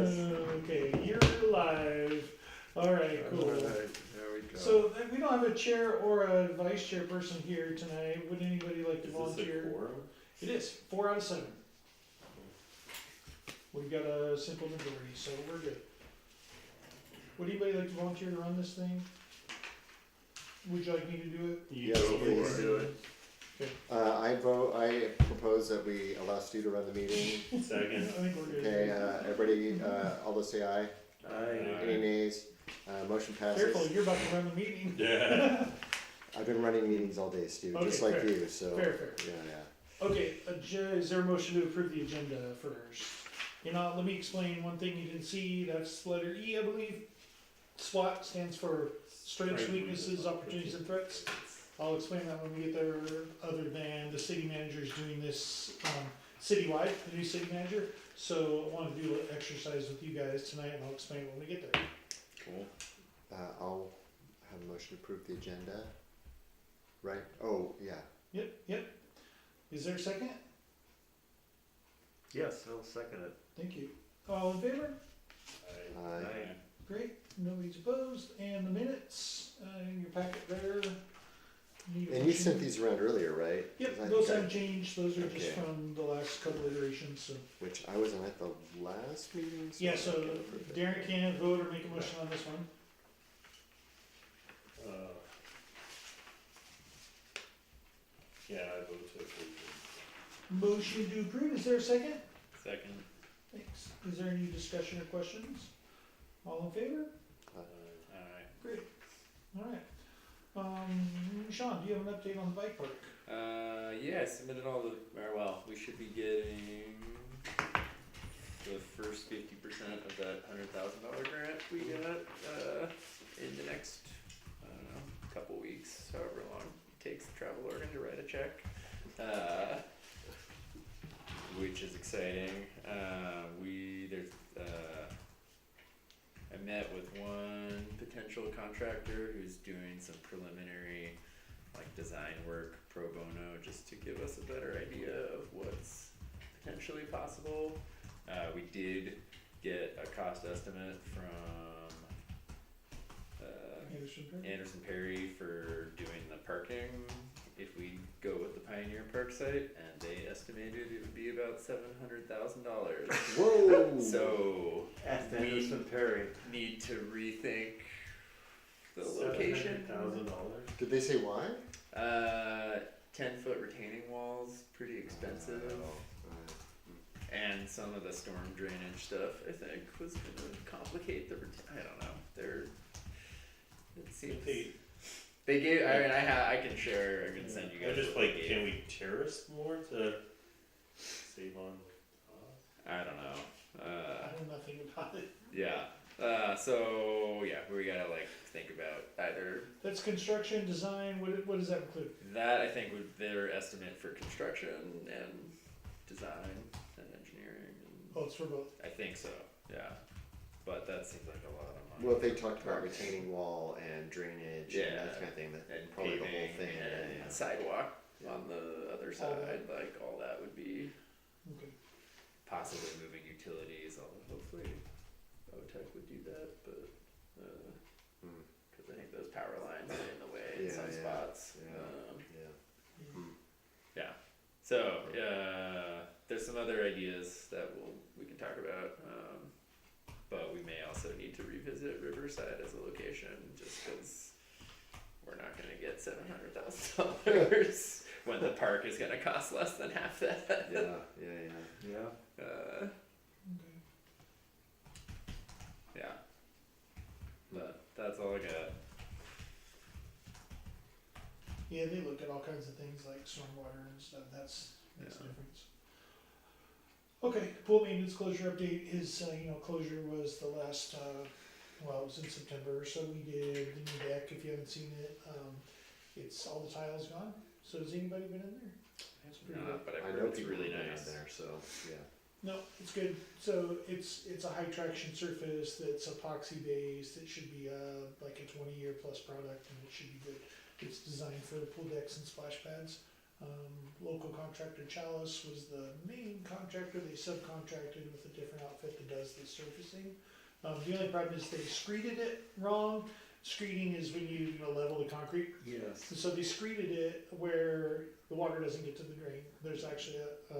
Okay, you're live. Alright, cool. Alright, there we go. So we don't have a chair or a vice chairperson here tonight. Would anybody like to Is this a volunteer? quorum? It is 4 out of 7. We've got a simple majority, so we're good. Would anybody like to volunteer to run this thing? Would you like me to do it? You Yes, go please. for it. Do it. I propose that we allow Stu to run the meeting. I Second. think we're good. Okay, everybody, all those say aye. Aye. Any nays? Motion Careful, passes. you're about to run the meeting. Yeah. I've been running meetings all day, Stu, just Okay, like fair. you, so. Fair. Yeah. Okay, is there a motion to approve the agenda first? Let me explain one thing you didn't see. That's letter E, I believe. SWOT stands for Strengths, Weaknesses, Opportunities, and Threats. I'll explain that when we get there, other than the city manager is doing this citywide, the new city manager. So I want to do an exercise with you guys tonight, and I'll explain it when we get there. Cool. I'll have a motion to approve the agenda. Right? Oh, yeah. Yep. Is there a second? Yes, I'll second it. Thank you. All in favor? Aye. Great, nobody's opposed, and the minutes, in your packet there. Need a And you motion. sent these around earlier, right? 'Cause Yep, I those think I- haven't changed, those are just Okay. from the last couple iterations, so. Which I wasn't at the last meeting, so. Yeah, I so can't approve it. Darren can't vote or make a motion on this one. Yeah, I vote to approve. Motion to approve, is there a second? Second. Thanks. Is there any discussion or questions? All in favor? Aye. Great, alright. Sean, do you have an update on the bike park? Yeah, I submitted all the, or well, we should be getting the first 50% of that $100,000 grant we got, in the next, I don't know, couple weeks, however long it takes the travel organ to write a check. Which is exciting. I met with one potential contractor who's doing some preliminary design work pro bono just to give us a better idea of what's potentially possible. We did get a cost estimate from Anderson Perry for doing the parking if we go with the Pioneer Park site, and they estimated it would be about $700,000. Whoa! So At we Anderson Perry. need to rethink the location. $700,000. Did they say why? 10-foot retaining walls, pretty expensive. And some of the storm drainage stuff, I think, was gonna complicate the. I don't know. It seems. They gave. I mean, I can share. I can send you I guys. just what they can gave. we terrace more to save on cost? I don't know. I know nothing about it. Yeah. So yeah, we gotta think about either That's construction, design, what does that include? that. I think would their estimate for construction and design and engineering. And Oh, it's for both. I think so. Yeah. But that seems like a lot of money. Well, if they talked about retaining wall and drainage and Yeah. that kind of thing, that And probably the whole paving thing. and Yeah. sidewalk Yeah. on the other All side, that. all that would be Okay. possibly moving utilities. Although hopefully OTEC would do that, but Hmm. because I think those power lines are in the way in Yeah, some yeah, spots. yeah. Yeah. Hmm. Yeah. So there's some other ideas that we can talk about, but we may also need to revisit Riverside as a location, just because we're not going to get $700,000 when the park is going to cost less than half that. Yeah. Okay. Yeah. But that's all I got. Yeah, they looked at all kinds of things like stormwater and stuff, that's the Yeah. difference. Okay, pool maintenance closure update is, closure was the last, it was in September, so we did the new deck, if you haven't seen it, it's, all the tiles gone, so has anybody been in there? It's pretty good. But I've I heard know it's people really who've been nice. out there, so yeah. No, it's good, so it's a high traction surface that's epoxy based, it should be like a 20-year plus product, and it should be good. It's designed for pool decks and splash pads. Local contractor Chalice was the main contractor. They subcontracted with a different outfit that does the surfacing. The only problem is they screeded it wrong. Screeding is when you level the concrete. Yes. And so they screeded it where the water doesn't get to the drain. There's actually a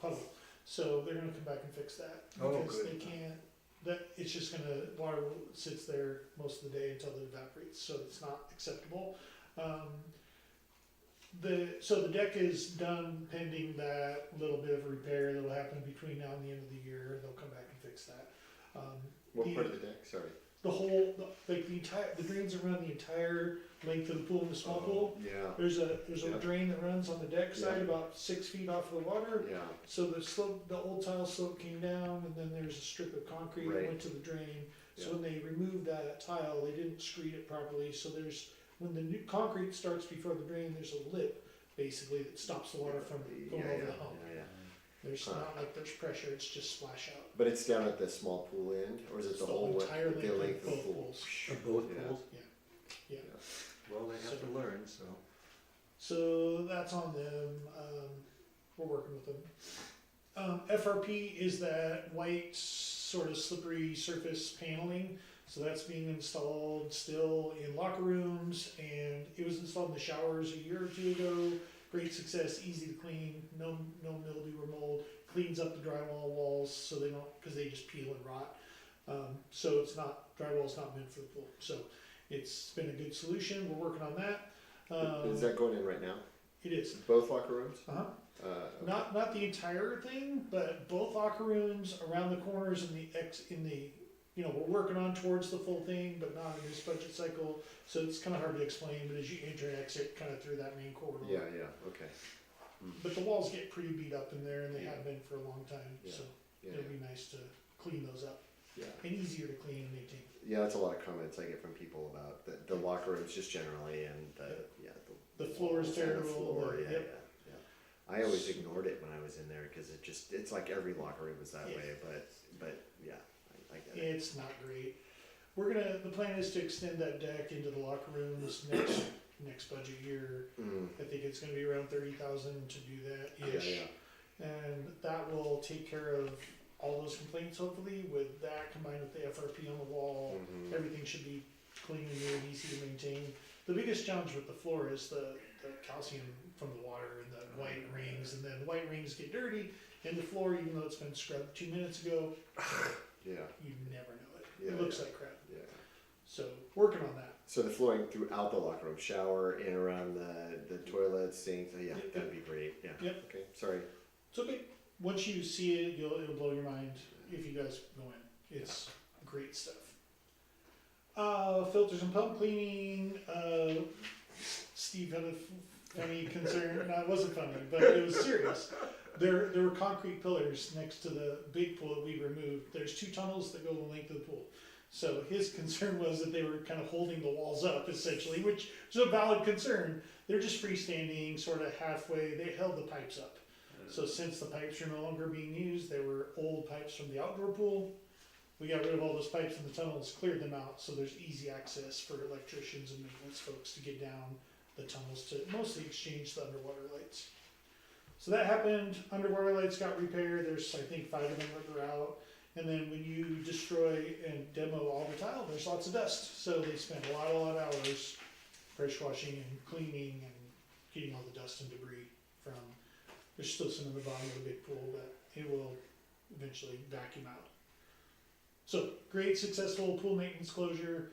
puddle. So they're gonna come back and fix that. Oh, Because good. they can't, it's just gonna, water sits there most of the day until it evaporates, so it's not acceptable. So the deck is done pending that little bit of repair that'll happen between now and the end of the year. They'll come back and fix that. What part of the deck, sorry? The whole, like the entire, the drains around the entire length of the pool and the small pool. Yeah, There's a Yeah. drain that runs on the deck side Yeah. about 6 feet off of the water. yeah, So the slope, the old tile slope came down, and then there's a strip of concrete that Right. went to the drain. So Yeah. when they removed that tile, they didn't screed it properly. So when the new concrete starts before the drain, there's a lip basically that stops the water from going over the hump. yeah. There's Huh. not like there's pressure; it's just splash out. But it's down at the small pool end, or is it It's the the whole entire the length of the both pool? pools. Of both Yeah. pools? Yeah. Well, they have to learn, so. So that's on them. We're working with them. FRP is that white sort of slippery surface paneling. So that's being installed still in locker rooms, and it was installed in the showers a year or two ago. Great success, easy to clean, no mildew or mold. Cleans up the drywall walls so they don't, because they just peel and rot. So it's not, drywall's not meant for the pool. So it's been a good solution. We're working on that. Is that going in right now? It is. Both locker rooms? Uh-huh. Okay. Not the entire thing, but both locker rooms around the corners in the we're working on towards the full thing, but not in this budget cycle. So it's kind of hard to explain, but as you enter and exit kind of through that main corridor. Yeah, okay. But the walls get pretty beat up in there, and they have been for a long time. Yeah. So Yeah, it'll be nice to clean those up yeah. and easier to clean and maintain. Yeah, that's a lot of comments I get from people about the locker rooms just generally and The floor is walls and the terrible. floor, yeah, Yep. yeah. I always ignored it when I was in there because it's like every locker room was that Yeah. way, but yeah, I get it. It's not great. The plan is to extend that deck into the locker rooms next budget year. Mm, I think it's gonna be around 30,000 to do that ish. yeah. And that will take care of all those complaints hopefully. With that combined with the FRP on the wall, Mhm. everything should be clean and new and easy to maintain. The biggest challenge with the floor is the calcium from the water and the white rings, and then the white rings get dirty, and the floor, even though it's been scrubbed 2 minutes ago, Yeah, you never know it. Yeah, It looks yeah. like crap. yeah. So working on that. So the flooring throughout the locker room, shower, in around the toilet, sinks, yeah, Yep. that'd be great, yeah. Yep. Okay, sorry. It's okay. Once you see it, it'll blow your mind if you guys go in. It's great stuff. Filters and pump cleaning. Steve had a funny concern. No, it wasn't funny, but it was serious. There were concrete pillars next to the big pool that we removed. There's 2 tunnels that go the length of the pool. So his concern was that they were kind of holding the walls up, essentially, which is a valid concern. They're just freestanding, sort of halfway. They held the pipes up. So since the pipes are no longer being used, they were old pipes from the outdoor pool. We got rid of all those pipes in the tunnels, cleared them out, so there's easy access for electricians and maintenance folks to get down the tunnels to mostly exchange the underwater lights. So that happened. Underwater lights got repaired. There's, I think, 5 of them that were out. And then when you destroy and demo all the tile, there's lots of dust. So they spent a lot of hours pressure washing and cleaning and getting all the dust and debris from. There's still some in the bottom of the big pool, but it will eventually vacuum out. So great, successful pool maintenance closure.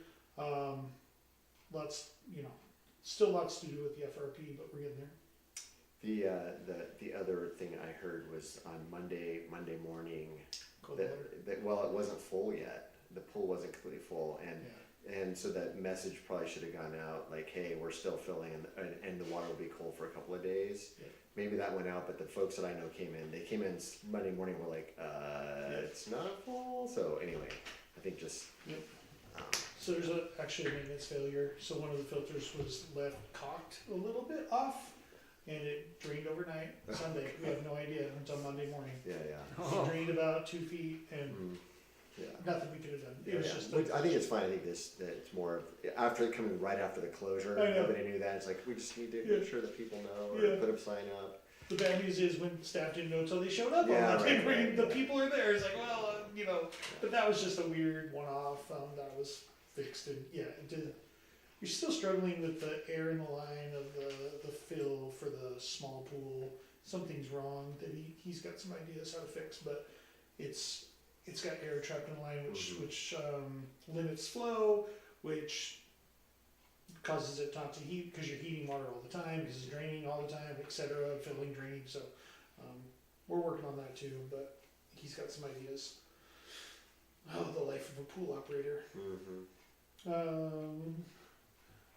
Still lots to do with the FRP, but we're getting there. The other thing I heard was on Monday morning Cold water. that well, it wasn't full yet. The pool wasn't completely full, and so that message probably should have gone out like, hey, we're still filling, and the water will be cold for a couple of days. Yeah. Maybe that went out, but the folks that I know came in. They came in Monday morning. Were like, it's not full. So anyway, I think just. Yep. Um, So there's actually a maintenance failure. So one of the filters was left cocked a little bit off, and it drained overnight Sunday. We have no idea until Monday morning. yeah. It drained about 2 feet, and Mm, yeah. nothing we could have done. It was Yeah, just. but I think it's fine. I think that it's more of, after coming right after the closure, I know. nobody knew that. It's like, we just need to Yeah. make sure that people know or Yeah. put a sign up. The bad news is when staff didn't know until they showed up Yeah, on that right, day, right, the yeah. people are there. It's like, well, but that was just a weird one-off. That was fixed, and yeah, it did. We're still struggling with the air in the line of the fill for the small pool. Something's wrong that he's got some ideas how to fix, but it's got air trapped in the line, which limits flow, which causes it not to heat because you're heating water all the time because it's draining all the time, etc. Filling, draining. So we're working on that too, but he's got some ideas. Oh, the life of a pool operator.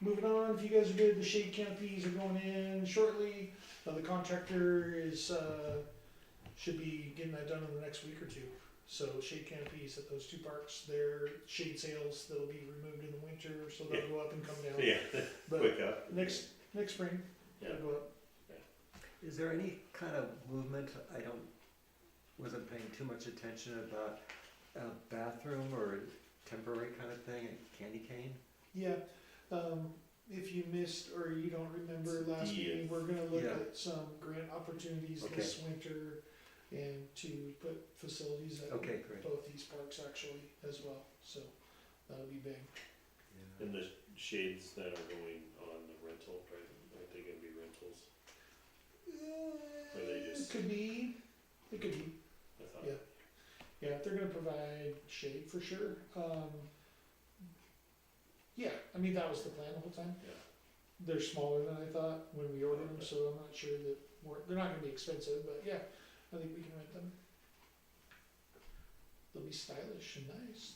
Moving on, if you guys are good, the shade canopies are going in shortly. The contractor is should be getting that done in the next week or two. So shade canopies at those two parks, they're shade sails that'll be removed in the winter, so they'll go up and come down. Yeah, But quick up. next spring, they'll go up. Is there any kind of movement, wasn't paying too much attention about a bathroom or temporary kind of thing at Candy Cane? Yeah, if you missed or you don't remember last Yeah. meeting, we're gonna look Yeah. at some grant opportunities Okay. this winter and to put facilities at Okay, great. both these parks actually as well, so that'll be big. Yeah. And the shades that are going on the rental, right? Aren't they gonna be rentals? Or they just- It could be, I thought. Yeah. yeah, they're gonna provide shade for sure. Yeah, I mean, that was the plan the whole time. Yeah. They're smaller than I thought when we ordered them, so I'm not sure that they're not gonna be expensive, but yeah, I think we can rent them. They'll be stylish and nice.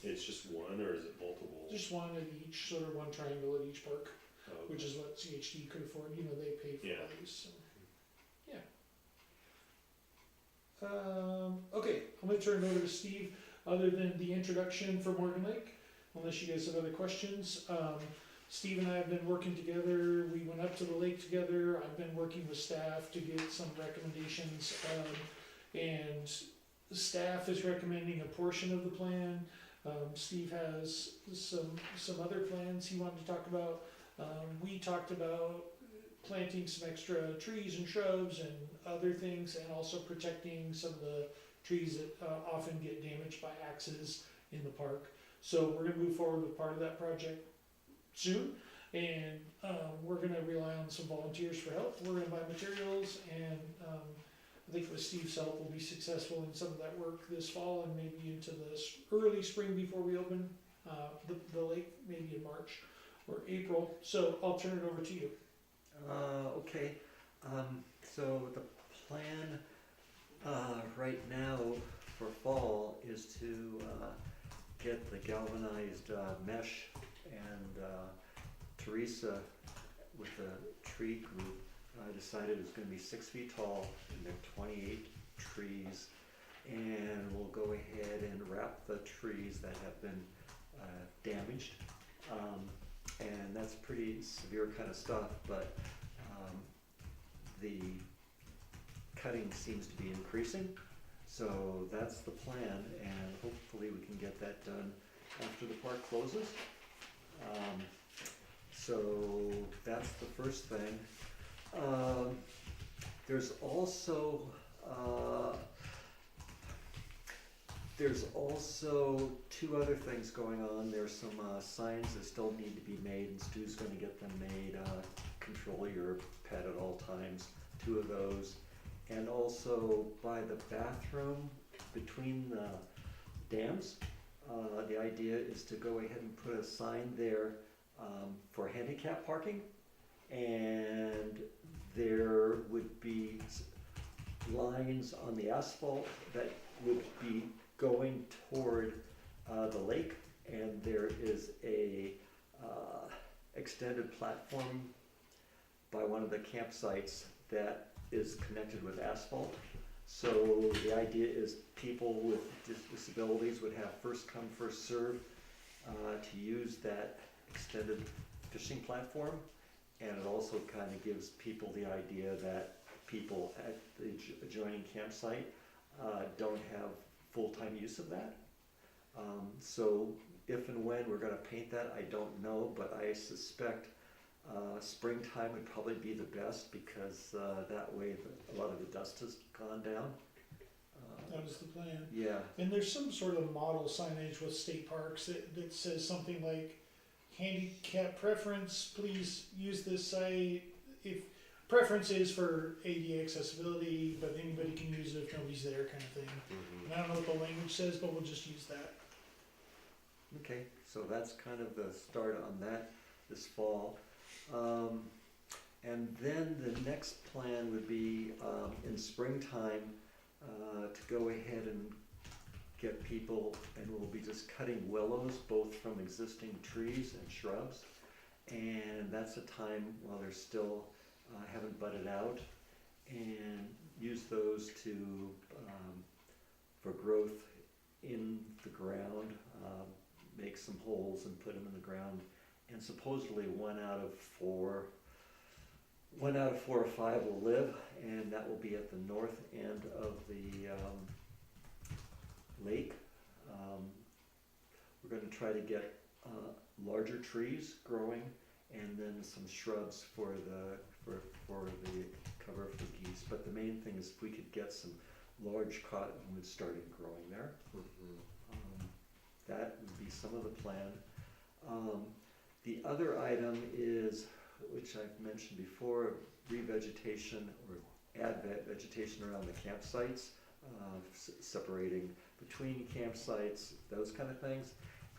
It's just one, or is it multiple? Just one at each, sort of one triangle at each park, Oh, okay. which is what CHD could afford, they pay for Yeah. all these, so, yeah. Okay, I'm gonna turn it over to Steve, other than the introduction for Morgan Lake, unless you guys have other questions. Steve and I have been working together, we went up to the lake together, I've been working with staff to get some recommendations, and staff is recommending a portion of the plan. Steve has some other plans he wanted to talk about. We talked about planting some extra trees and shrubs and other things, and also protecting some of the trees that often get damaged by axes in the park. So we're gonna move forward with part of that project soon, and we're gonna rely on some volunteers for help. We're gonna buy materials, and I think with Steve's help, we'll be successful in some of that work this fall and maybe into the early spring before we open the lake, maybe in March or April. So I'll turn it over to you. Okay, so the plan, right now for fall is to, get the galvanized, mesh, and, Teresa with the tree group, decided it's gonna be 6 feet tall, and there are 28 trees, and we'll go ahead and wrap the trees that have been, damaged. And that's pretty severe kind of stuff, but the cutting seems to be increasing. So that's the plan, and hopefully we can get that done after the park closes. So that's the first thing. There's also two other things going on. There's some signs that still need to be made, and Stu's gonna get them made. Control your pet at all times, 2 of those. And also by the bathroom between the dams, the idea is to go ahead and put a sign there for handicap parking. And there would be lines on the asphalt that would be going toward the lake, and there is a extended platform by one of the campsites that is connected with asphalt. So the idea is people with disabilities would have first come, first serve to use that extended fishing platform. And it also kind of gives people the idea that people at the adjoining campsite don't have full-time use of that. So if and when we're gonna paint that, I don't know, but I suspect springtime would probably be the best, because that way a lot of the dust has gone down. That was the plan. Yeah, And there's some sort of model signage with state parks that says something like, handicap preference, please use this site. If preference is for ADA accessibility, but anybody can use it if nobody's there, kind of thing. And I don't know what the language says, but we'll just use that. okay, so that's kind of the start on that this fall. And then the next plan would be in springtime to go ahead and get people, and we'll be just cutting willows both from existing trees and shrubs. And that's a time while they're still haven't budded out, and use those to for growth in the ground, make some holes and put them in the ground. And supposedly one out of four or five will live, and that will be at the north end of the lake. We're going to try to get larger trees growing, and then some shrubs for the cover for geese. But the main thing is if we could get some large cottonwood starting growing there. That would be some of the plan. The other item is, which I've mentioned before, revegetation or add vegetation around the campsites, separating between campsites, those kind of things.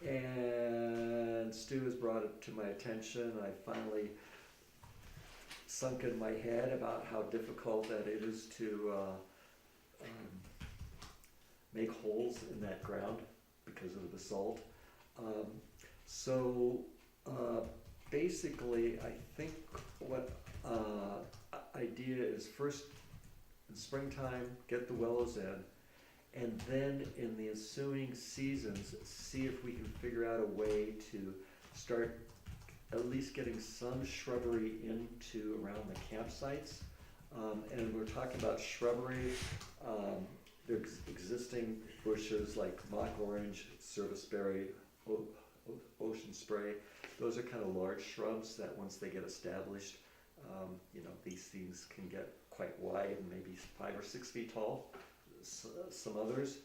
And Stu has brought it to my attention. I finally sunk in my head about how difficult that it is to make holes in that ground because of the basalt. Basically, I think what idea is first in springtime, get the willows in, and then in the ensuing seasons, see if we can figure out a way to start at least getting some shrubbery into around the campsites. And we're talking about shrubbery. There's existing bushes like mock orange, serviceberry, ocean spray. Those are kind of large shrubs that once they get established, these things can get quite wide, maybe 5 or 6 feet tall, some others.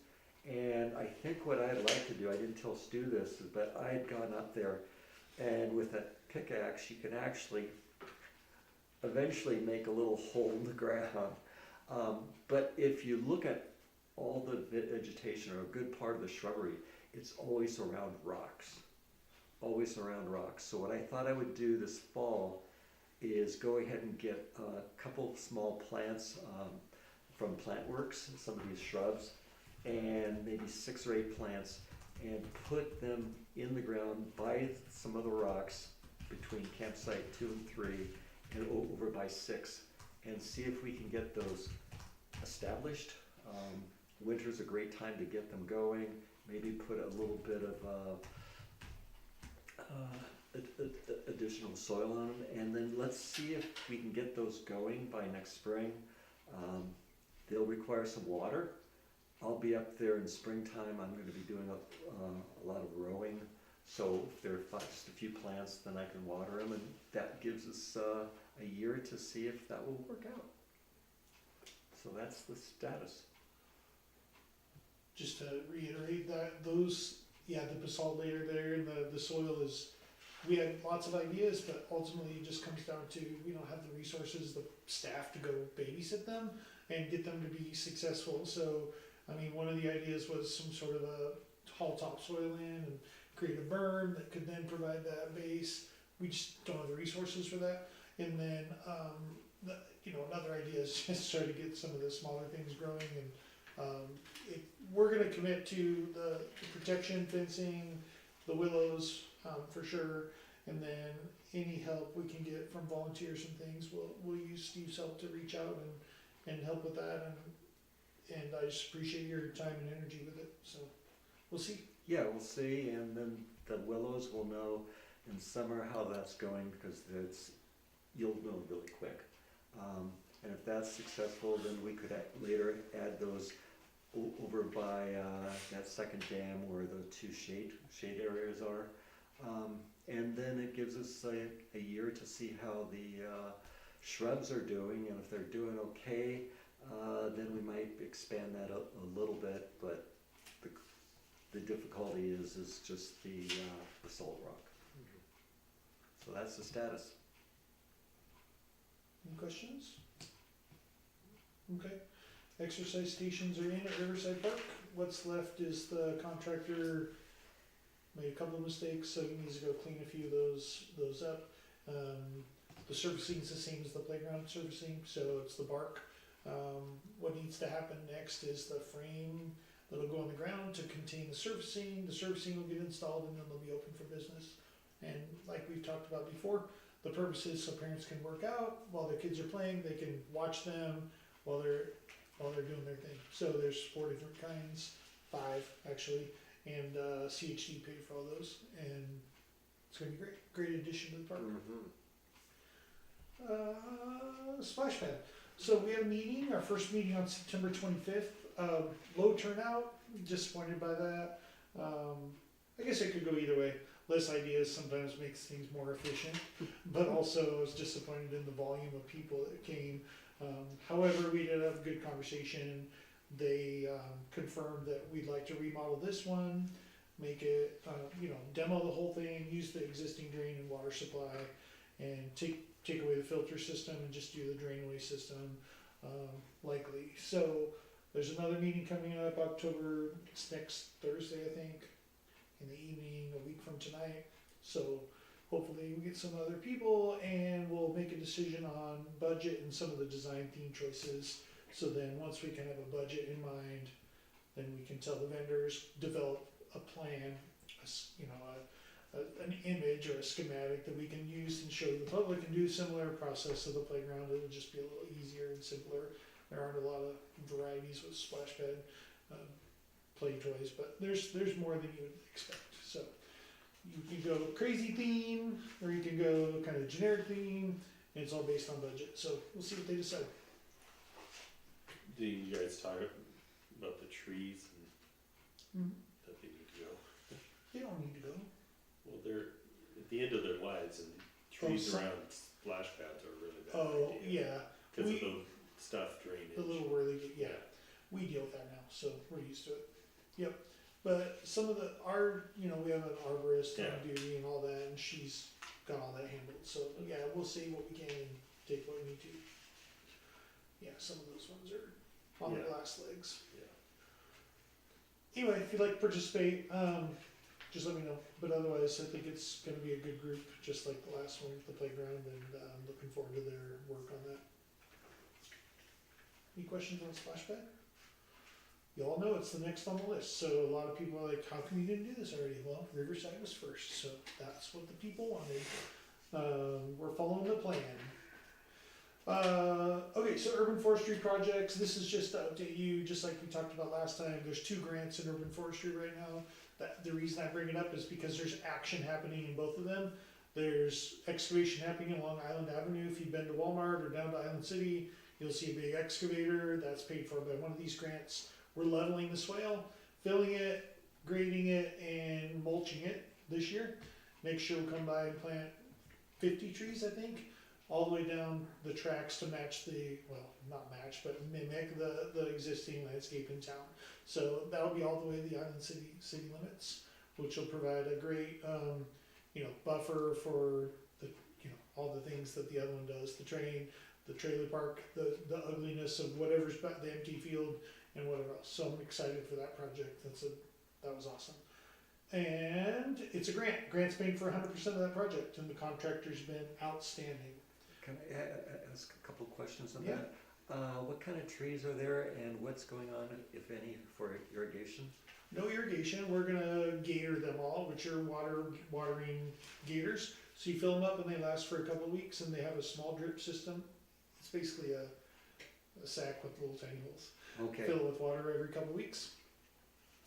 And I think what I'd like to do, I didn't tell Stu this, but I had gone up there, and with a pickaxe you can actually eventually make a little hole in the ground. But if you look at all the vegetation, or a good part of the shrubbery, it's always around rocks. Always around rocks. So what I thought I would do this fall is go ahead and get a couple small plants from PlantWorks, some of these shrubs, and maybe 6 or 8 plants, and put them in the ground by some of the rocks between campsite 2 and 3 and over by 6, and see if we can get those established. Winter's a great time to get them going. Maybe put a little bit of additional soil on them, and then let's see if we can get those going by next spring. They'll require some water. I'll be up there in springtime. I'm going to be doing a lot of rowing, so if there are just a few plants, then I can water them, and that gives us a year to see if that will work out. So that's the status. Just to reiterate that, the basalt layer there and the soil is, we had lots of ideas, but ultimately it just comes down to, we don't have the resources, the staff to go babysit them and get them to be successful. So, I mean, one of the ideas was some sort of a haul topsoil in and create a berm that could then provide that base. We just don't have the resources for that. And then, another idea is just try to get some of the smaller things growing. And we're going to commit to the protection, fencing, the willows for sure. And then any help we can get from volunteers and things, we'll use Steve's help to reach out and help with that. And I just appreciate your time and energy with it. So we'll see. Yeah, we'll see, and then the willows will know in summer how that's going, because you'll know really quick. And if that's successful, then we could later add those over by, that second dam where the two shade areas are. And then it gives us a year to see how the, shrubs are doing, and if they're doing okay, then we might expand that a little bit, but the difficulty is just the salt rock. So that's the status. Any questions? Okay, exercise stations are in at Riverside Park. What's left is the contractor made a couple of mistakes, so he needs to go clean a few of those up. The surfacing's the same as the playground surfacing, so it's the bark. What needs to happen next is the frame that'll go on the ground to contain the surfacing. The surfacing will get installed and then they'll be open for business. And like we've talked about before, the purpose is so parents can work out while their kids are playing. They can watch them while they're doing their thing. So there's 4 different kinds, 5 actually, and CHD paid for all those, and it's gonna be great addition to the park. Splash pad. So we had a meeting, our first meeting on September 25th. Low turnout, disappointed by that. I guess it could go either way. Less ideas sometimes makes things more efficient, but also I was disappointed in the volume of people that came. However, we did have a good conversation. They confirmed that we'd like to remodel this one, make it, demo the whole thing, use the existing drain and water supply, and take away the filter system and just do the drainway system, likely. So there's another meeting coming up October, it's next Thursday, I think, in the evening, a week from tonight. So hopefully we get some other people and we'll make a decision on budget and some of the design theme choices. So then once we can have a budget in mind, then we can tell the vendors, develop a plan, an image or a schematic that we can use and show the public, and do a similar process of the playground. It'll just be a little easier and simpler. There aren't a lot of varieties with splash pad play toys, but there's more than you would expect. So you can go crazy theme, or you can go kind of generic theme, and it's all based on budget. So we'll see what they decide. Do you guys talk about the trees and Mm-hmm. that they need to go? They don't need to go. Well, they're at the end of their lives, and trees some- around splash pads are a really bad Oh, idea. yeah. Because of We- the stuff drainage. The little where they get, yeah. We deal with that now, so we're used to it. Yep. But some of we have an arborist Yeah. on duty and all that, and she's got all that handled. So yeah, we'll see what we can and take what we need to. Yeah, some of those ones are on their Yeah. last legs. Yeah. Anyway, if you'd like to participate, just let me know. But otherwise, I think it's going to be a good group, just like the last one with the playground, and I'm looking forward to their work on that. Any questions on Splash Pad? You all know it's the next on the list, so a lot of people are like, how come you didn't do this already? Well, Riverside was first, so that's what the people wanted. We're following the plan. Okay, so urban forestry projects, this is just to update you, just like we talked about last time. There's 2 grants in urban forestry right now. The reason I bring it up is because there's action happening in both of them. There's excavation happening along Island Avenue. If you've been to Walmart or down to Island City, you'll see a big excavator that's paid for by one of these grants. We're leveling the swale, filling it, grading it, and mulching it this year. Next year we'll come by and plant 50 trees, I think, all the way down the tracks to match not match, but mimic the existing landscape in town. So that'll be all the way to the Island city limits, which will provide a great, buffer for all the things that the other one does. The train, the trailer park, the ugliness of whatever's back, the empty field, and whatever else. So I'm excited for that project. That was awesome. And it's a grant. Grant's paying for 100% of that project, and the contractor's been outstanding. Can I ask a couple questions on Yeah. that? What kind of trees are there, and what's going on, if any, for irrigation? No irrigation. We're gonna gator them all, which are watering gators. So you fill them up and they last for a couple of weeks, and they have a small drip system. It's basically a sack with little tiny holes. Okay. Fill it with water every couple of weeks.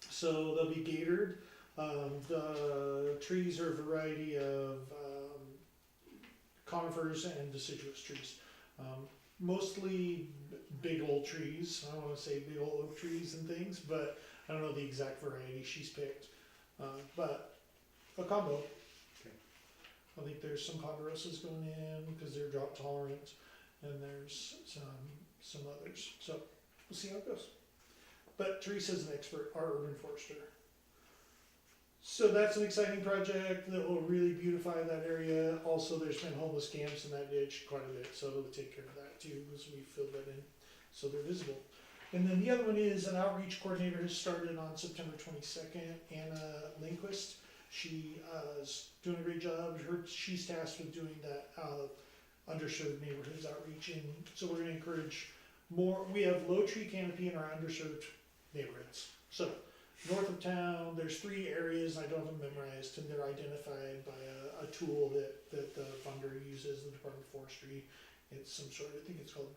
So they'll be gatored. The trees are a variety of conifers and deciduous trees. mostly big old trees. I don't wanna say big old oak trees and things, but I don't know the exact variety she's picked. But a combo. Okay. I think there's some ponderosas going in, cause they're drought tolerant, and there's some others, so we'll see how it goes. But Teresa's an expert, our urban forester. So that's an exciting project that will really beautify that area. Also, there's been homeless camps in that ditch quite a bit, so it'll take care of that too, as we fill that in, so they're visible. And then the other one is an outreach coordinator has started on September 22nd, Anna Lindquist. She is doing a great job. She's tasked with doing that underserved neighborhoods outreach, and so we're gonna encourage more. We have low tree canopy in our underserved neighborhoods. So north of town, there's 3 areas, I don't have them memorized, and they're identified by a tool that the funder uses, the Department of Forestry. It's some sort of, I think it's called,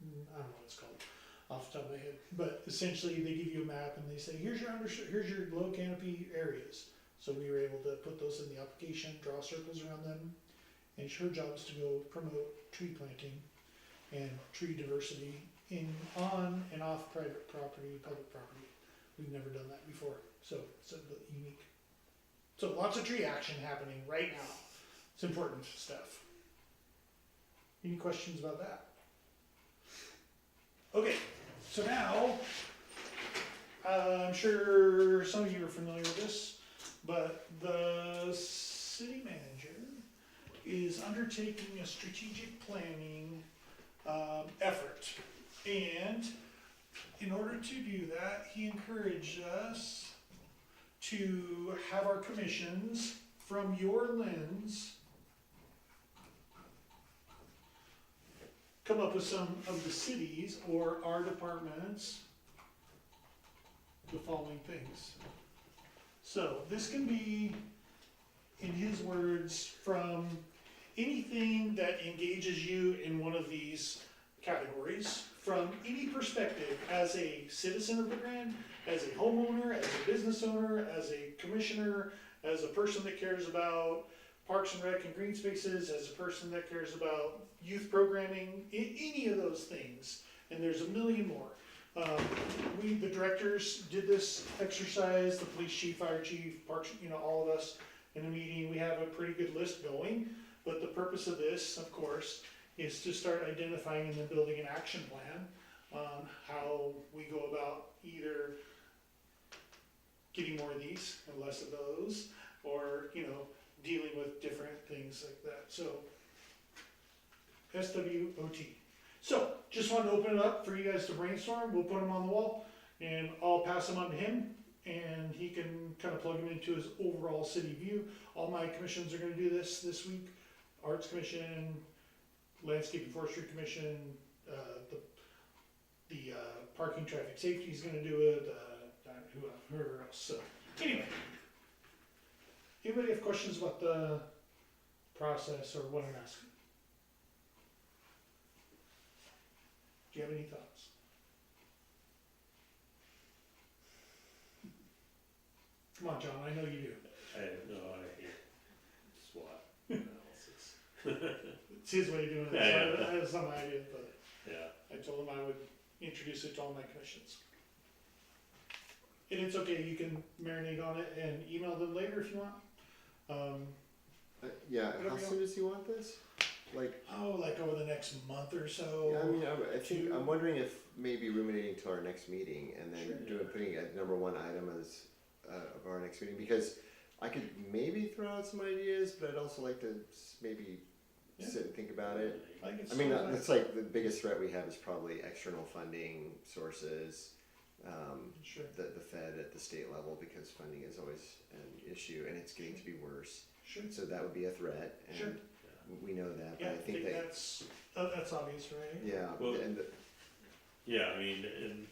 I don't know what it's called off the top of my head, but essentially they give you a map and they say, here's your low canopy areas. So we were able to put those in the application, draw circles around them, and her job is to go promote tree planting and tree diversity on and off private property, public property. We've never done that before, so it's a bit unique. So lots of tree action happening right now. It's important stuff. Any questions about that? Okay, so now, I'm sure some of you are familiar with this, but the city manager is undertaking a strategic planning effort. And in order to do that, he encouraged us to have our commissions from your lens come up with some of the cities or our departments, the following things. So this can be, in his words, from anything that engages you in one of these categories, from any perspective, as a citizen of the Grand, as a homeowner, as a business owner, as a commissioner, as a person that cares about parks and rec and green spaces, as a person that cares about youth programming, any of those things, and there's a million more. The directors did this exercise, the police chief, fire chief, parks, all of us in a meeting. We have a pretty good list going, but the purpose of this, of course, is to start identifying and then building an action plan on how we go about either getting more of these and less of those, or, dealing with different things like that. So, SWOT. So, just wanted to open it up for you guys to brainstorm. We'll put them on the wall, and I'll pass them on to him, and he can kind of plug them into his overall city view. All my commissions are going to do this week. Arts Commission, Landscape and Forestry Commission, the Parking Traffic Safety is going to do it, whoever else. So, anyway. Anybody have questions about the process or what I'm asking? Do you have any thoughts? Come on, John, I know you do. I hate SWOT analysis. It's his way of doing it, so Yeah. I have some idea, but Yeah, I told him I would introduce it to all my commissions. And it's okay, you can marinate on it and email them later if you want. Yeah, Whatever how you soon does he want this? Like, Like over the next month or so. yeah, I mean, I think, two- I'm wondering if maybe ruminating till our next meeting and then Sure. putting it at #1 item as, of our next meeting, because I could maybe throw out some ideas, but I'd also like to maybe Yeah. sit and think about it. I think it's I mean, so it's like the biggest threat we have is probably external funding sources, Sure. the Fed at the state level, because funding is always an issue and it's getting to be worse. Sure. So that would be a threat, Sure. and we know that. Yeah, But I think that that's obvious, right? yeah, Well, and yeah, I mean, and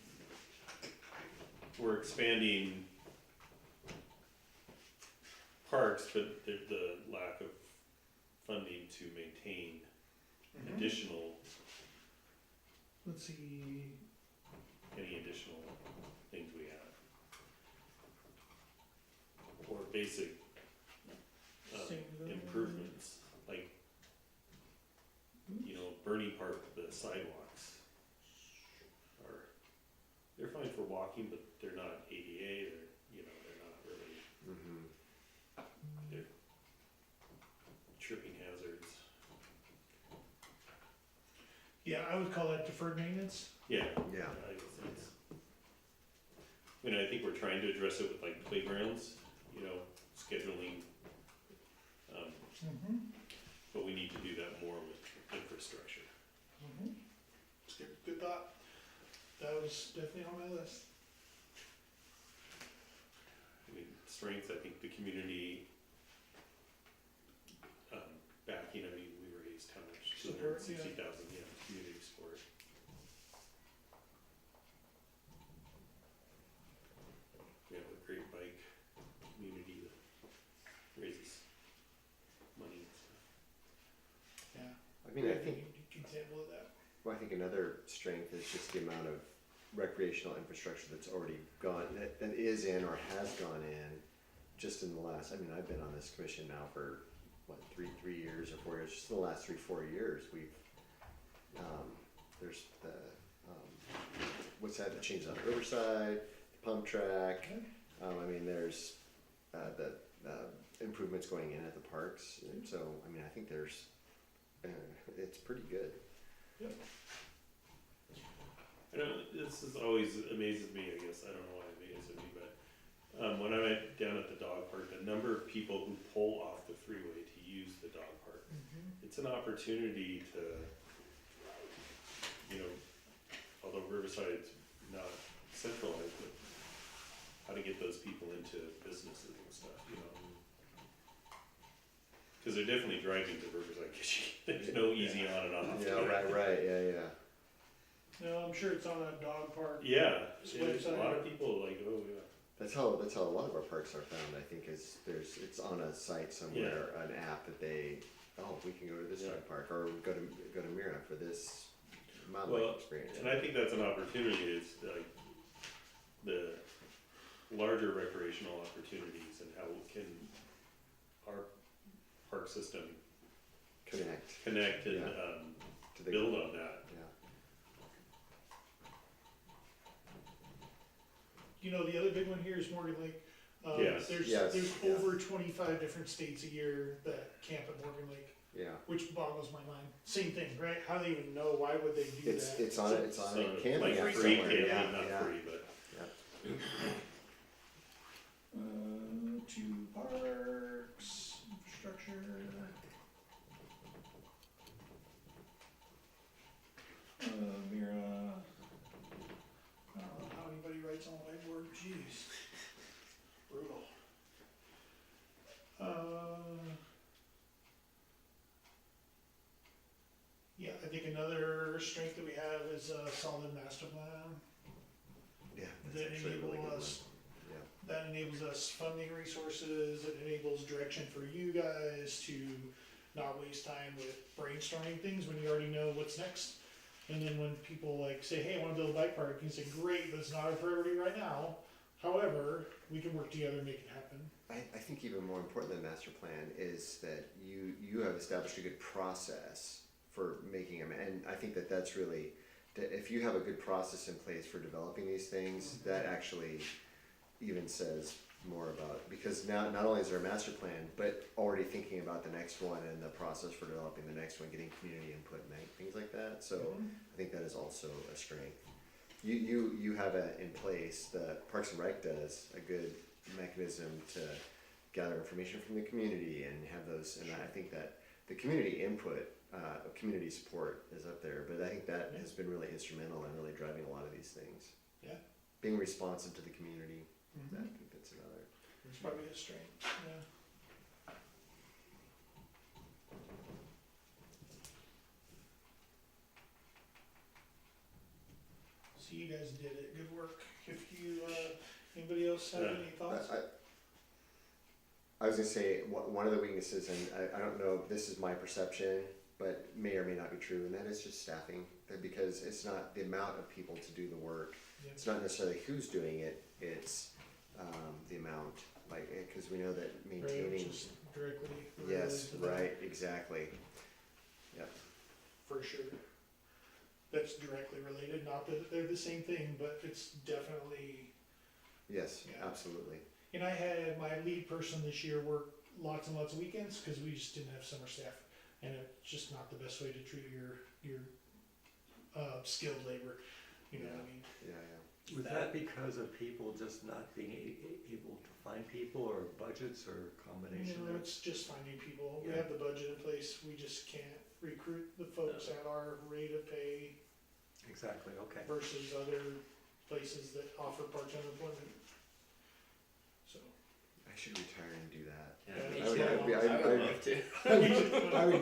we're expanding parks, but the lack of funding to maintain Mhm. additional, Let's see. any additional things we have. Or basic Singular. improvements, like, burning RV park, the sidewalks are, they're fine for walking, but they're not ADA, they're not really, Mhm. they're tripping hazards. Yeah, I would call that deferred maintenance. Yeah. Yeah. I guess that's, I think we're trying to address it with like playgrounds, scheduling, Mm-hmm. but we need to do that more with infrastructure. Mm-hmm. It's good thought. That was definitely on my list. Strengths, I think the community, backing, we raised how much? Support, $260,000, community support. We have a great bike community that raises money and stuff. Yeah. I mean, I think, Good example of that. well, I think another strength is just the amount of recreational infrastructure that's already gone, that is in or has gone in just in the last, I've been on this commission now for, what, 3 years or 4 years, just in the last 3-4 years, we've, there's the, what's that changes on Riverside, the pump track, there's, the, improvements going in at the parks, and so, I think there's, it's pretty good. Yep. This is always amazes me, I guess. I don't know why it amazes me, but when I went down at the dog park, the number of people who pull off the freeway to use the dog park, it's an opportunity to, although Riverside's not centralized, but how to get those people into businesses and stuff, Because they're definitely driving to Riverside, because there's no easy on and off. Yeah, right, yeah. No, I'm sure it's on that dog park. Yeah, It's there's a website. lot of people like, oh yeah. That's how a lot of our parks are found, I think, is it's on a site somewhere, an app that we can go to this dog park, or go to Mira for this mountain bike experience. And I think that's an opportunity, is like the larger recreational opportunities and how can our park system Connect and to the build on that. Yeah. The other big one here is Morgan Lake. Yes. There's Yes, yeah. over 25 different states a year that camp at Morgan Lake, Yeah. which boggles my mind. Same thing, right? How do they even know? Why would they do that? It's on a So, camping like app free somewhere. camping, Yeah, not yeah. free, but Two parks, infrastructure. Mira. I don't know how anybody writes on a whiteboard. Jeez. Brutal. Yeah, I think another strength that we have is a solid master plan. Yeah, That that's actually a really good one. Yeah. That enables us funding resources, it enables direction for you guys to not waste time with brainstorming things when you already know what's next. And then when people say, hey, I wanna build a bike park, you say, great, but it's not our priority right now. However, we can work together and make it happen. I think even more important than master plan is that you have established a good process for making them, and I think that's really, that if you have a good process in place for developing these things, that actually even says more about, because now not only is there a master plan, but already thinking about the next one and the process for developing the next one, getting community input and things like that. So I think that is also a strength. You have it in place. The Parks and Rec does a good mechanism to gather information from the community and have those. And I think that the community input, community support is up there. But I think that has been really instrumental in really driving a lot of these things. Yeah. Being responsive to the community. I think that's another. It's probably a strength, yeah. So you guys did it, good work. If you, anybody else have any thoughts? I was gonna say, one of the weaknesses, and I don't know if this is my perception, but may or may not be true, and that is just staffing. Because it's not the amount of people to do the work. Yeah. It's not necessarily who's doing it, it's the amount, because we know that Right, maintaining. just directly. Yes, related to that, right, exactly. Yep. For sure. that's directly related, not that they're the same thing, but it's definitely. Yes, Yeah. absolutely. And I had my lead person this year work lots and lots of weekends, cause we just didn't have summer staff, and it's just not the best way to treat your skilled labor, you know what I mean? Yeah, yeah. Was that because of people just not being able to find people, or budgets, or combination You know, of? it's just finding people. We Yeah. have the budget in place. We just can't recruit the folks at our rate of pay Exactly, okay. versus other places that offer part-time employment. So. I should retire and do that. Yeah, me I too. would- I would- I would love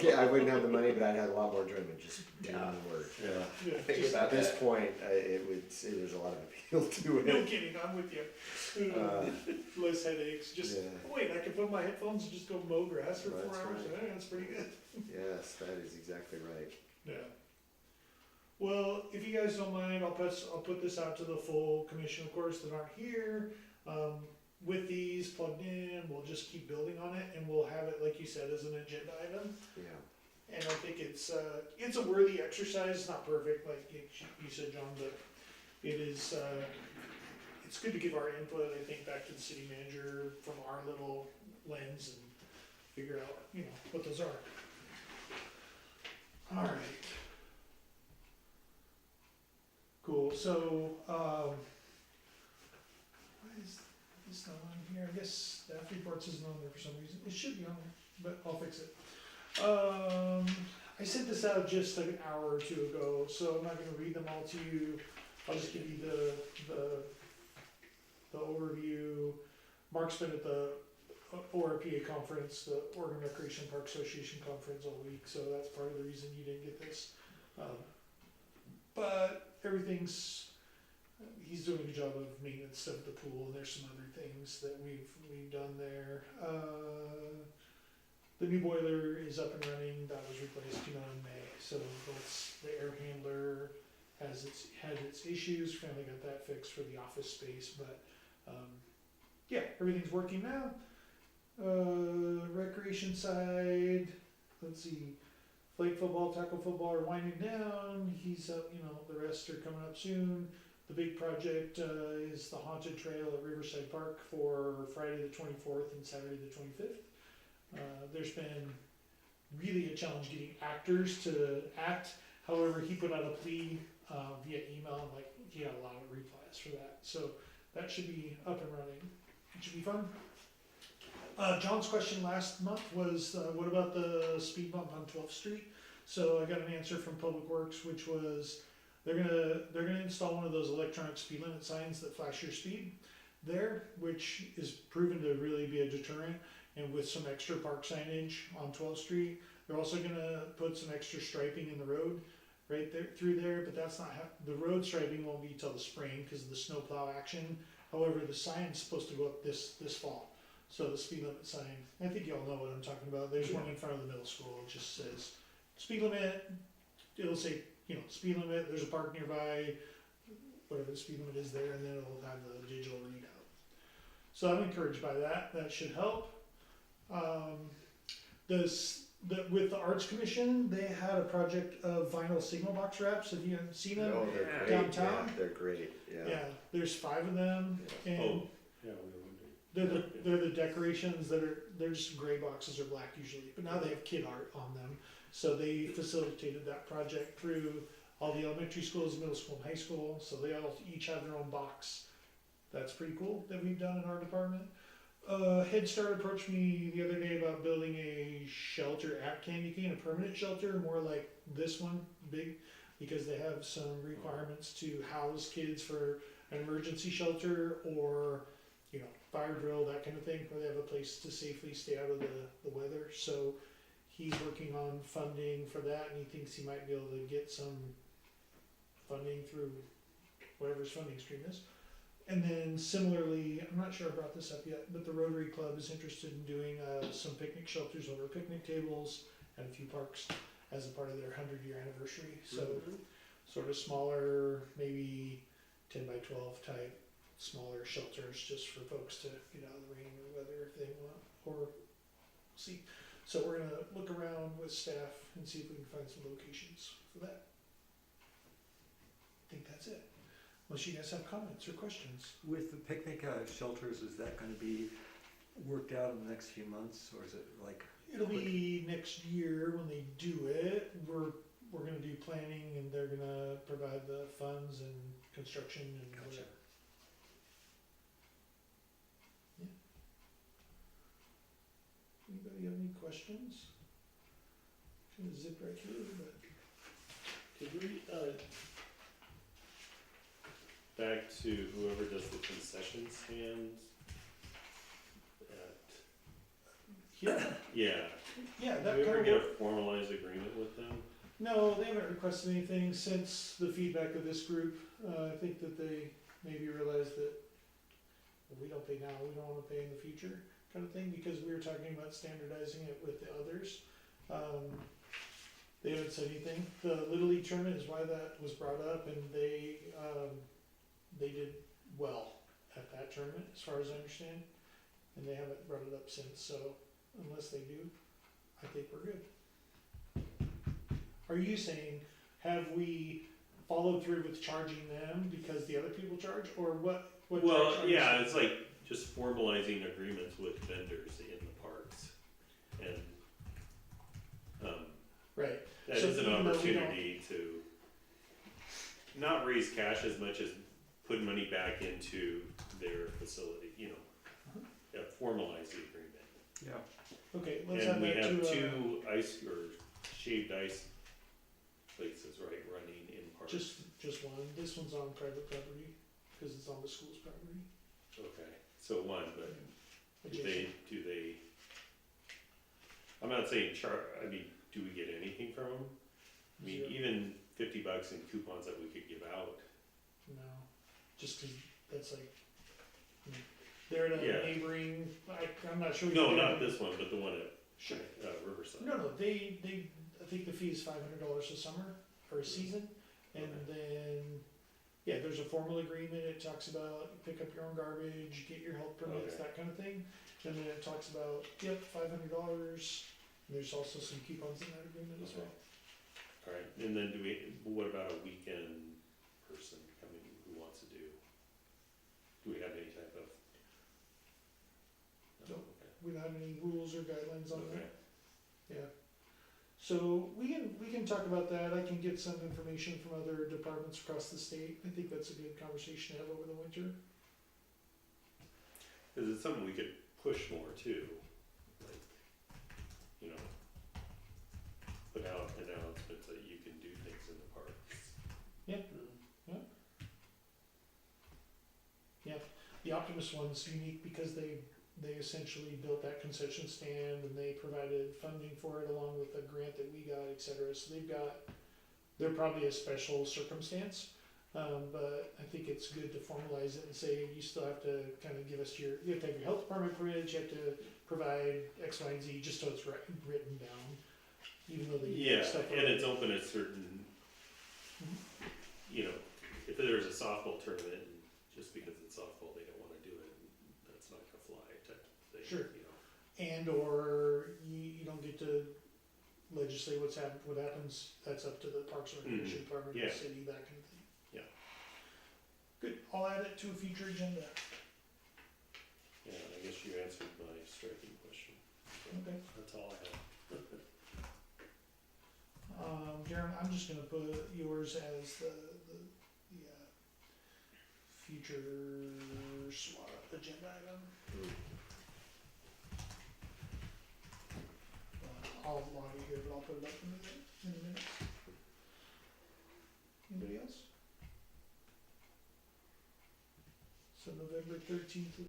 to. I wouldn't have the money, but I'd have a lot more enjoyment just doing Yeah. the work. Yeah. Yeah, Think just- about At this that. point, it would say there's a lot of appeal to no it. kidding, I'm with you. Uh, Less headaches. Just yeah. wait, I can put my headphones and just go mow grass for That's 4 hours. right. Yeah, that's pretty good. Yes, that is exactly right. Yeah. Well, if you guys don't mind, I'll put this out to the full commission, of course, that aren't here. With these plugged in, we'll just keep building on it, and we'll have it, like you said, as an agenda item. Yeah. And I think it's a worthy exercise. It's not perfect, like you said, John, but it is. It's good to give our input. I think back to the city manager from our little lens and figure out, what those are. All right. Cool. So, why is this not on here? I guess staff reports isn't on there for some reason. It should be on there, but I'll fix it. I sent this out just like an hour or two ago, so I'm not gonna read them all to you. I'll just give you the overview. Mark's been at the ORPA conference, the Oregon Recreation Park Association conference all week, so that's part of the reason you didn't get this. But he's doing a good job of maintenance stuff at the pool, and there's some other things that we've done there. The new boiler is up and running. That was replaced, in May. So that's the air handler had its issues. Finally got that fixed for the office space, but yeah, everything's working now. Recreation side, let's see, flag football, tackle football are winding down. He's up, the rest are coming up soon. The big project is the haunted trail at Riverside Park for Friday the 24th and Saturday the 25th. There's been really a challenge getting actors to act. However, he put out a plea via email, and he got a lot of replies for that. So that should be up and running. It should be fun. John's question last month was, what about the speed bump on 12th Street? So I got an answer from Public Works, which was they're gonna install one of those electronic speed limit signs that flash your speed there, which is proven to really be a deterrent. And with some extra park signage on 12th Street, they're also gonna put some extra striping in the road right there through there. But that's not the road striping won't be till the spring because of the snowplow action. However, the sign's supposed to go up this fall. So the speed limit sign, I think y'all know what I'm talking about. There's one in front of the middle school. It just says speed limit. It'll say, speed limit. There's a park nearby, whatever the speed limit is there, and then it'll have the digital readout. So I'm encouraged by that. That should help. With the Arts Commission, they had a project of vinyl signal box wraps. Have you seen them? Oh, they're Yeah. great. Downtown? Yeah, they're great. Yeah. Yeah, there's 5 of them, and Oh, yeah, we were wondering. they're the decorations they're just gray boxes or black usually, but now they have kid art on them. So they facilitated that project through all the elementary schools, middle school, and high school. So they all each have their own box. That's pretty cool that we've done in our department. Head Start approached me the other day about building a shelter at Candy Cane, a permanent shelter, more like this one, big, because they have some requirements to house kids for an emergency shelter or, fire drill, that kind of thing, where they have a place to safely stay out of the weather. So he's working on funding for that, and he thinks he might be able to get some funding through whatever his funding stream is. And then similarly, I'm not sure I brought this up yet, but the Rotary Club is interested in doing some picnic shelters over picnic tables at a few parks as a part of their 100-year anniversary. So sort of smaller, maybe 10 by 12 type, smaller shelters just for folks to get out of the rain or weather if they want, or see. So we're gonna look around with staff and see if we can find some locations for that. think that's it. Unless you guys have comments or questions. With the picnic shelters, is that gonna be worked out in the next few months, or is it like? It'll be next year when they do it. We're gonna do planning and they're gonna provide the funds and construction and Gotcha. whatever. Yeah. Anybody have any questions? Gonna zip right through, but Could we, back to whoever does the concession stand at, yeah, yeah, yeah, do that we kind ever of get work. a formalized agreement with them? No, they haven't requested anything since the feedback of this group. I think that they maybe realized that well, we don't pay now, we don't wanna pay in the future, kind of thing, because we were talking about standardizing it with the others. They haven't said anything. The Little League tournament is why that was brought up, and they did well at that tournament, as far as I understand. And they haven't brought it up since, so unless they do, I think we're good. Are you saying, have we followed through with charging them because the other people charge, or what? Well, are you yeah, saying? it's like just formalizing agreements with vendors in the parks. And, Right, that So is an even though we don't- opportunity to not raise cash as much as put money back into their facility, you know, yeah, formalize the agreement. Yeah. okay, let's have And we that have to, two ice or shaved ice places, right, running in parks. just one. This one's on private property, cause it's on the school's property. Okay, so one, but Adjacent. do they, I'm not saying I mean, do we get anything from them? I mean, Zero. even $50 in coupons that we could give out. No, just 'cause that's like, they're at a Yeah. neighboring, I'm not sure. No, not this one, but the one at Sure. Riverside. No, they, I think the fee is $500 a summer, or a season, and Okay. then, yeah, there's a formal agreement, it talks about pick up your own garbage, get your health permits, Okay. that kind of thing. And then it talks about, yep, $500, and there's also some coupons in that agreement as well. Alright, and then what about a weekend person coming who wants to do we have any type of? No, Nope. We don't have any rules or guidelines on okay, that. okay, Yeah. So we can talk about that. I can get some information from other departments across the state. I think that's a good conversation to have over the winter. cause it's something we could push more too, like, you know, put out announcements that you can do things in the parks. Yeah. The Optimus one's unique because they essentially built that concession stand and they provided funding for it along with the grant that we got, et cetera. So they're probably a special circumstance. But I think it's good to formalize it and say you still have to kind of give us you have to have your health department permit, you have to provide X, Y, and Z, just so it's written down. Even though they Yeah, stuff and it's open at certain, you know, if there's a softball tournament, and just because it's softball, they don't wanna do it, that's not gonna fly type of thing, Sure. you know. and or you don't get to legislate what happens, that's up to the Parks and Recreation Department, Yeah. the city, that kind of thing. Yeah. Good, I'll add it to a future agenda. Yeah, I guess you answered my striking question. So Okay. that's all I have. Darren, I'm just gonna put yours as the future SWAT agenda item. I'll log it here, but I'll put it up in a minute. Anybody else? So November 13th